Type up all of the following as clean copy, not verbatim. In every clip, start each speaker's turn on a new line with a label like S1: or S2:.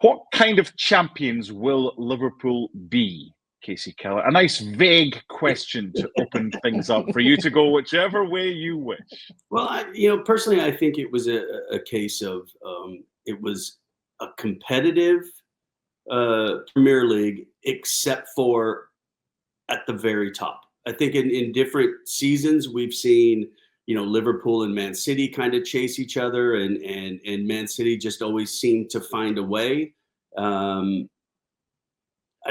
S1: What kind of champions will Liverpool be, Kasey Keller? A nice vague question to open things up for you to go whichever way you wish.
S2: Well, personally, I think it was a case of it was a competitive Premier League, except for at the very top. I think in different seasons we've seen, Liverpool and Man City kind of chase each other, and Man City just always seemed to find a way. I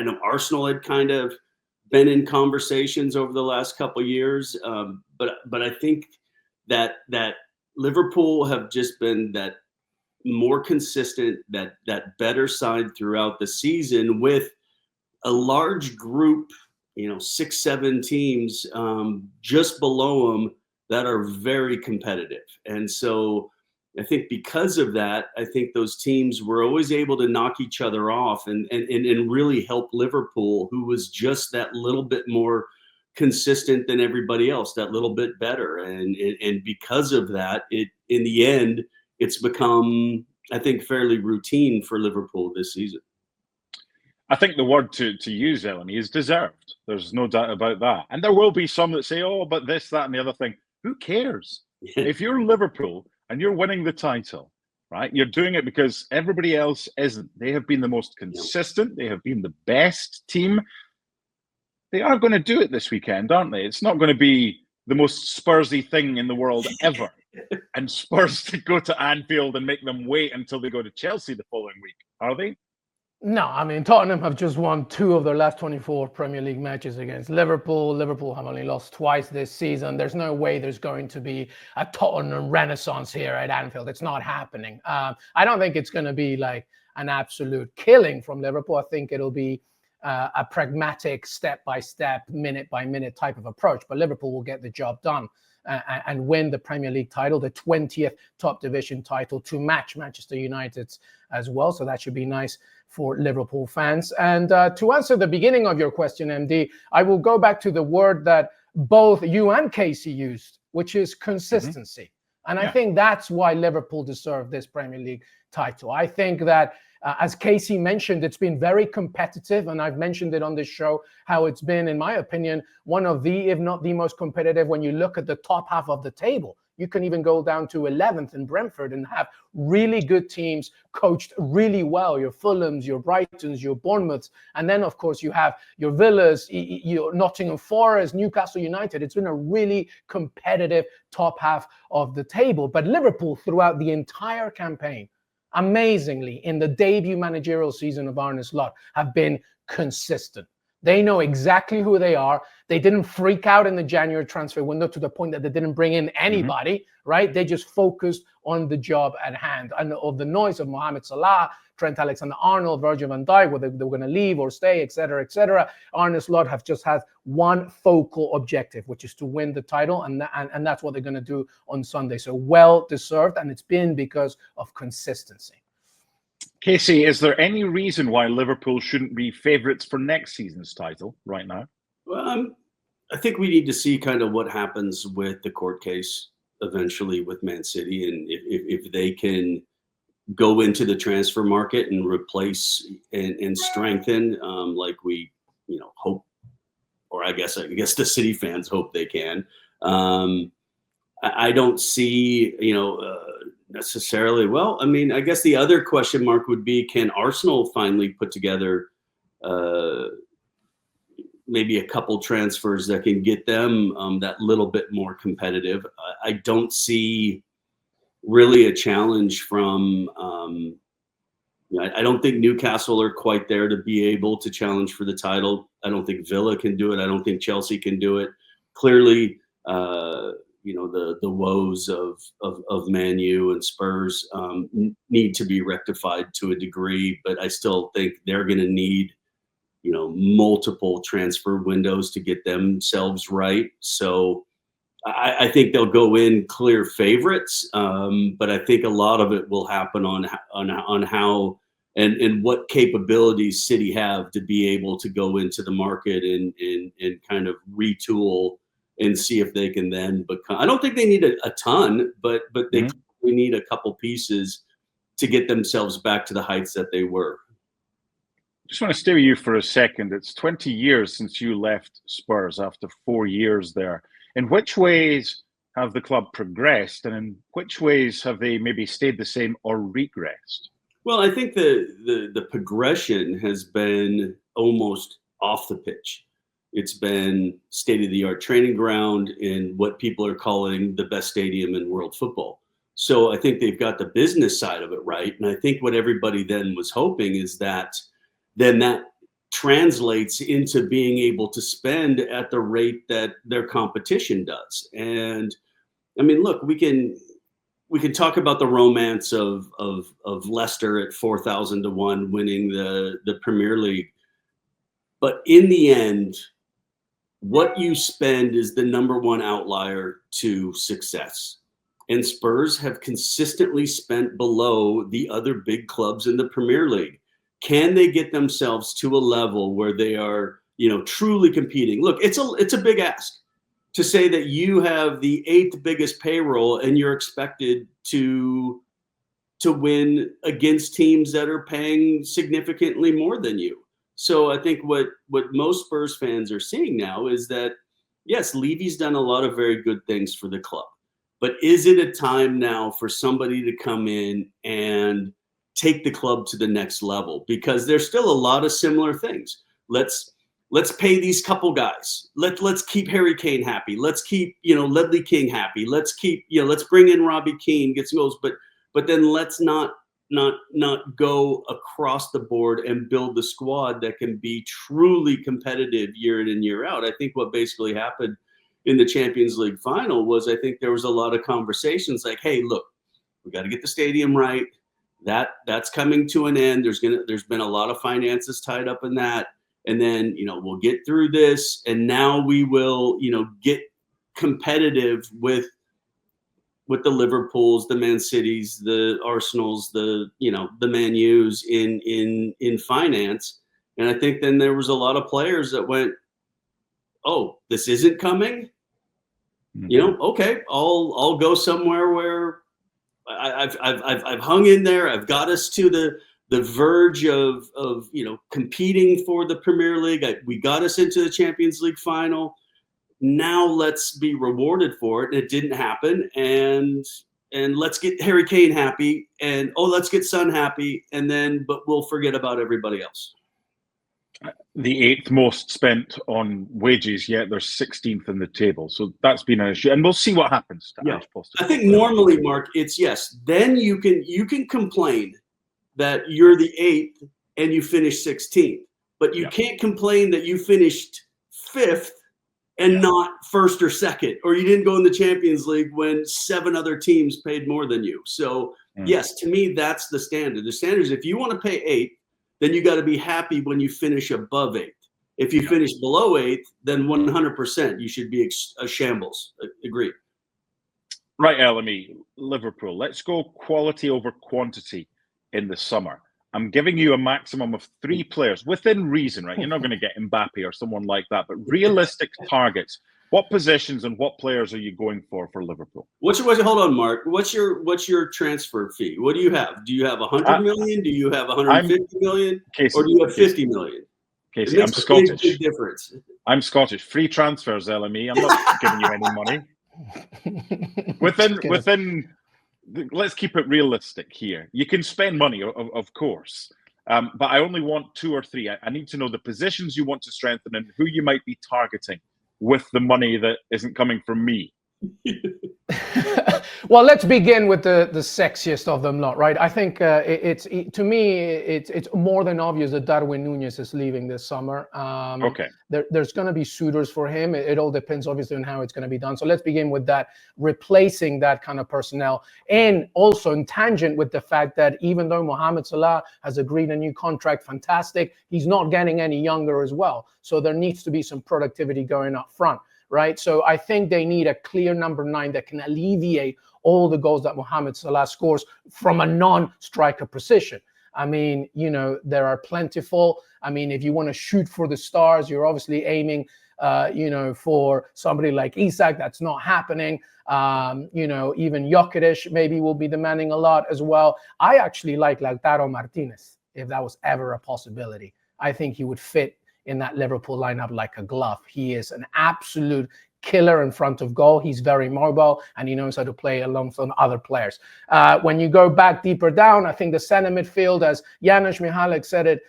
S2: know Arsenal had kind of been in conversations over the last couple of years, but I think that Liverpool have just been that more consistent, that better side throughout the season, with a large group, 6-7 teams just below them that are very competitive. And so I think because of that, I think those teams were always able to knock each other off and really help Liverpool, who was just that little bit more consistent than everybody else, that little bit better. And because of that, in the end, it's become, I think, fairly routine for Liverpool this season.
S1: I think the word to use, Eleni, is deserved. There's no doubt about that. And there will be some that say, oh, but this, that, and the other thing. Who cares? If you're Liverpool and you're winning the title, right, you're doing it because everybody else isn't. They have been the most consistent. They have been the best team. They are going to do it this weekend, aren't they? It's not going to be the most Spursy thing in the world ever. And Spurs to go to Anfield and make them wait until they go to Chelsea the following week, are they?
S3: No, I mean, Tottenham have just won 2 of their last 24 Premier League matches against Liverpool. Liverpool have only lost twice this season. There's no way there's going to be a Tottenham renaissance here at Anfield. It's not happening. I don't think it's going to be like an absolute killing from Liverpool. I think it'll be a pragmatic, step-by-step, minute-by-minute type of approach. But Liverpool will get the job done and win the Premier League title, the 20th top division title, to match Manchester United's as well. So that should be nice for Liverpool fans. And to answer the beginning of your question, MD, I will go back to the word that both you and Kasey used, which is consistency. And I think that's why Liverpool deserve this Premier League title. I think that, as Kasey mentioned, it's been very competitive, and I've mentioned it on this show, how it's been, in my opinion, one of the, if not the most competitive when you look at the top half of the table. You can even go down to 11th in Brentford and have really good teams coached really well. Your Fulhams, your Brightons, your Bournemouths. And then, of course, you have your Villas, your Nottingham Forest, Newcastle United. It's been a really competitive top half of the table. But Liverpool, throughout the entire campaign, amazingly, in the debut managerial season of Arne Slot, have been consistent. They know exactly who they are. They didn't freak out in the January transfer window to the point that they didn't bring in anybody, right? They just focused on the job at hand. And of the noise of Mohamed Salah, Trent Alexander-Arnold, Virgil van Dijk, whether they were going to leave or stay, etc., Arne Slot have just had one focal objective, which is to win the title, and that's what they're going to do on Sunday. So well deserved, and it's been because of consistency.
S1: Kasey, is there any reason why Liverpool shouldn't be favourites for next season's title right now?
S2: Well, I think we need to see kind of what happens with the court case eventually with Man City, and if they can go into the transfer market and replace and strengthen like we hope, or I guess the City fans hope they can. I don't see necessarily. Well, I mean, I guess the other question mark would be, can Arsenal finally put together maybe a couple transfers that can get them that little bit more competitive? I don't see really a challenge from I don't think Newcastle are quite there to be able to challenge for the title. I don't think Villa can do it. I don't think Chelsea can do it. Clearly, the woes of Man U and Spurs need to be rectified to a degree, but I still think they're going to need multiple transfer windows to get themselves right. So I think they'll go in clear favorites, but I think a lot of it will happen on how and what capabilities City have to be able to go into the market and kind of retool and see if they can then become. I don't think they need a ton, but they need a couple pieces to get themselves back to the heights that they were.
S1: Just want to stay with you for a second. It's 20 years since you left Spurs after 4 years there. In which ways have the club progressed, and in which ways have they maybe stayed the same or regressed?
S2: Well, I think the progression has been almost off the pitch. It's been state-of-the-art training ground in what people are calling the best stadium in world football. So I think they've got the business side of it right. And I think what everybody then was hoping is that then that translates into being able to spend at the rate that their competition does. And I mean, look, we can talk about the romance of Leicester at 4,000 to 1 winning the Premier League, but in the end, what you spend is the number one outlier to success. And Spurs have consistently spent below the other big clubs in the Premier League. Can they get themselves to a level where they are, truly competing? Look, it's a big ask to say that you have the 8th biggest payroll and you're expected to win against teams that are paying significantly more than you. So I think what most Spurs fans are seeing now is that, yes, Levy's done a lot of very good things for the club, but is it a time now for somebody to come in and take the club to the next level? Because there's still a lot of similar things. Let's pay these couple guys. Let's keep Harry Kane happy. Let's keep, Ledley King happy. Let's keep, let's bring in Robbie Keane, get some goals, but then let's not go across the board and build the squad that can be truly competitive year in and year out. I think what basically happened in the Champions League final was, I think there was a lot of conversations like, hey, look, we got to get the stadium right. That's coming to an end. There's been a lot of finances tied up in that. And then, we'll get through this, and now we will, get competitive with the Liverpools, the Man Cities, the Arsenals, the Man U's in finance. And I think then there was a lot of players that went, oh, this isn't coming.
S1: Mm-hmm.
S2: Okay, I'll go somewhere where I've hung in there. I've got us to the verge of competing for the Premier League. We got us into the Champions League final. Now let's be rewarded for it. It didn't happen, and let's get Harry Kane happy, and let's get Son happy, but we'll forget about everybody else.
S1: The 8th most spent on wages, yet they're 16th in the table. So that's been an issue, and we'll see what happens.
S2: I think normally, Mark, it's yes. Then you can complain that you're the 8th and you finished 16th, but you can't complain that you finished 5th and not 1st or 2nd, or you didn't go in the Champions League when 7 other teams paid more than you. So yes, to me, that's the standard. The standard is if you want to pay 8th, then you got to be happy when you finish above 8th. If you finish below 8th, then 100% you should be a shambles. Agreed.
S1: Right, LME, Liverpool. Let's go quality over quantity in the summer. I'm giving you a maximum of 3 players within reason, right? You're not going to get Mbappe or someone like that, but realistic targets. What positions and what players are you going for Liverpool?
S2: Hold on, Mark. What's your transfer fee? What do you have? Do you have 100 million? Do you have 150 million?
S1: Kasey,
S2: or do you have 50 million?
S1: Kasey, I'm Scottish.
S2: Big difference.
S1: I'm Scottish. Free transfers, LME. I'm not giving you any money. Within. Let's keep it realistic here. You can spend money, of course, but I only want 2 or 3. I need to know the positions you want to strengthen and who you might be targeting with the money that isn't coming from me.
S3: Well, let's begin with the sexiest of them lot, right? I think to me it's more than obvious that Darwin Núñez is leaving this summer.
S1: Okay.
S3: There's going to be suitors for him. It all depends, obviously, on how it's going to be done. So let's begin with that, replacing that kind of personnel, and also in tangent with the fact that even though Mohamed Salah has agreed a new contract, fantastic, he's not getting any younger as well. So there needs to be some productivity going up front. Right. So I think they need a clear number 9 that can alleviate all the goals that Mohamed Salah scores from a non-striker position. I mean, there are plentiful. I mean, if you want to shoot for the stars, you're obviously aiming For somebody like Isak, that's not happening. Even Jokic maybe will be demanding a lot as well. I actually like Lautaro Martinez, if that was ever a possibility. I think he would fit in that Liverpool lineup like a glove. He is an absolute killer in front of goal. He's very mobile, and he knows how to play alongside other players. When you go back deeper down, I think the center midfield, as Janusz Michalek said it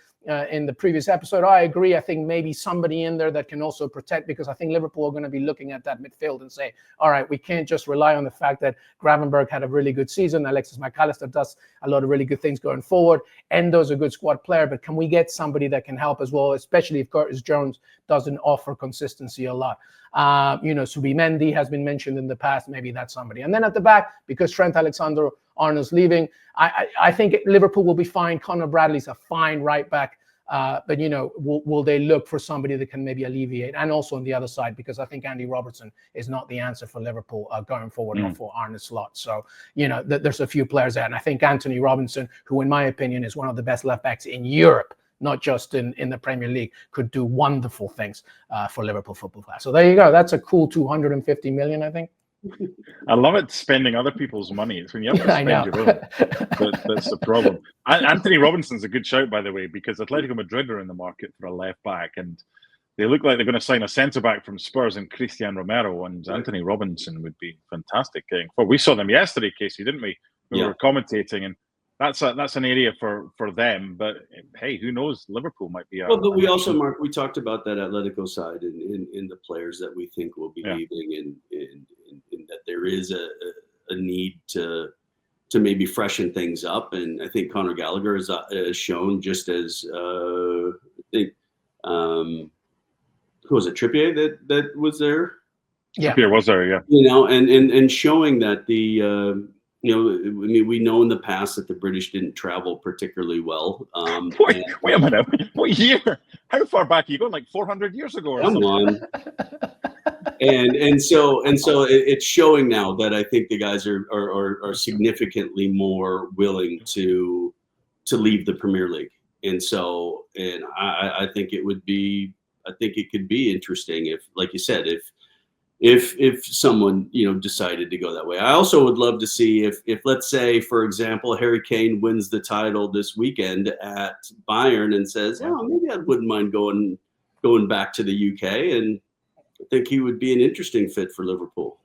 S3: in the previous episode, I agree. I think maybe somebody in there that can also protect, because I think Liverpool are going to be looking at that midfield and say, all right, we can't just rely on the fact that Gravenberch had a really good season. Alexis McAllister does a lot of really good things going forward. Endo's a good squad player, but can we get somebody that can help as well, especially if Curtis Jones doesn't offer consistency a lot? Subimendi has been mentioned in the past. Maybe that's somebody. And then at the back, because Trent Alexander-Arnold's leaving, I think Liverpool will be fine. Conor Bradley's a fine right back. But will they look for somebody that can maybe alleviate? And also on the other side, because I think Andy Robertson is not the answer for Liverpool going forward, or for Arne Slot. So, there's a few players there. And I think Anthony Robinson, who in my opinion is one of the best left backs in Europe, not just in the Premier League, could do wonderful things for Liverpool Football Club. So there you go. That's a cool 250 million, I think.
S1: I love it, spending other people's money. It's when you have to spend your own. That's the problem. Anthony Robinson's a good shout, by the way, because Atletico Madrid are in the market for a left back, and they look like they're going to sign a centre back from Spurs and Christian Romero, and Anthony Robinson would be fantastic. Well, we saw them yesterday, Kasey, didn't we? We were commentating, and that's an area for them. But hey, who knows? Liverpool might be.
S2: But we also, Mark, we talked about that Atletico side in the players that we think will be leaving, and that there is a need to maybe freshen things up. And I think Conor Gallagher has shown, just as I think who was it, Trippier that was there?
S1: Yeah, Trippier was there. Yeah,
S2: and showing that the. We know in the past that the British didn't travel particularly well.
S1: Wait a minute. What year? How far back are you going? Like 400 years ago or something?
S2: On. And so it's showing now that I think the guys are significantly more willing to leave the Premier League. And I think it could be interesting if, like you said, if someone decided to go that way. I also would love to see if let's say, for example, Harry Kane wins the title this weekend at Bayern and says, maybe I wouldn't mind going back to the UK, and I think he would be an interesting fit for Liverpool.